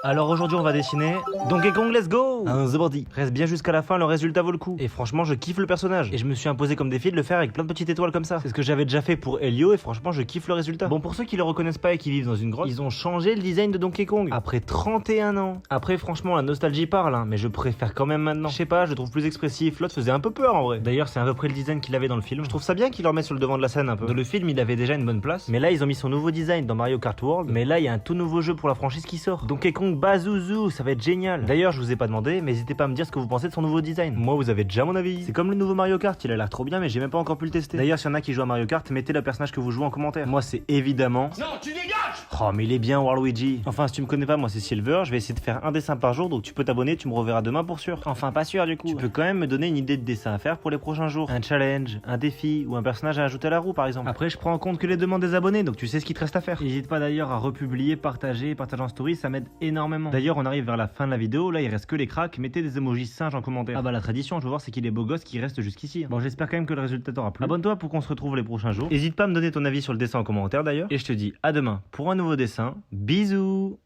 Alors aujourd'hui on va dessiner Donkey Kong, let's go. C'est parti. Reste bien jusqu'à la fin, le résultat vaut le coup. Et franchement je kiffe le personnage. Et je me suis imposé comme défi de le faire avec plein de petites étoiles comme ça. C'est ce que j'avais déjà fait pour Helio et franchement je kiffe le résultat. Bon, pour ceux qui le reconnaissent pas et qui vivent dans une grotte, ils ont changé le design de Donkey Kong après 31 ans. Après franchement la nostalgie parle mais je préfère quand même maintenant. Je sais pas, je le trouve plus expressif, l'autre faisait un peu peur en vrai. D'ailleurs c'est à peu près le design qu'il avait dans le film. Je trouve ça bien qu'il le remette sur le devant de la scène un peu. Dans le film il avait déjà une bonne place, mais là ils ont mis son nouveau design dans Mario Kart World. Mais là il y a un tout nouveau jeu pour la franchise qui sort. Donkey Kong Bazouzou, ça va être génial. D'ailleurs je vous ai pas demandé, mais n'hésitez pas à me dire ce que vous pensez de son nouveau design. Moi vous avez déjà mon avis. C'est comme le nouveau Mario Kart, il a l'air trop bien mais j'ai même pas encore pu le tester. D'ailleurs s'il y en a qui jouent à Mario Kart, mettez le personnage que vous jouez en commentaire. Moi c'est évidemment... Non, tu dégages! Oh mais il est bien Waluigi. Enfin si tu me connais pas, moi c'est Silver, je vais essayer de faire un dessin par jour, donc tu peux t'abonner, tu me reverras demain pour sûr. Enfin pas sûr du coup. Tu peux quand même me donner une idée de dessin à faire pour les prochains jours. Un challenge, un défi ou un personnage à ajouter à la roue par exemple. Après je prends en compte que les demandes des abonnés, donc tu sais ce qu'il te reste à faire. N'hésite pas d'ailleurs à republier, partager en story, ça m'aide énormément. D'ailleurs on arrive vers la fin de la vidéo, là il reste que les cracks, mettez des emojis singes en commentaire. Ah bah la tradition, je veux voir c'est qu'il est beau gosse qui reste jusqu'ici. Bon j'espère quand même que le résultat t'aura plu. Abonne-toi pour qu'on se retrouve les prochains jours. N'hésite pas à me donner ton avis sur le dessin en commentaire d'ailleurs. Et je te dis à demain pour un nouveau dessin. Bisous.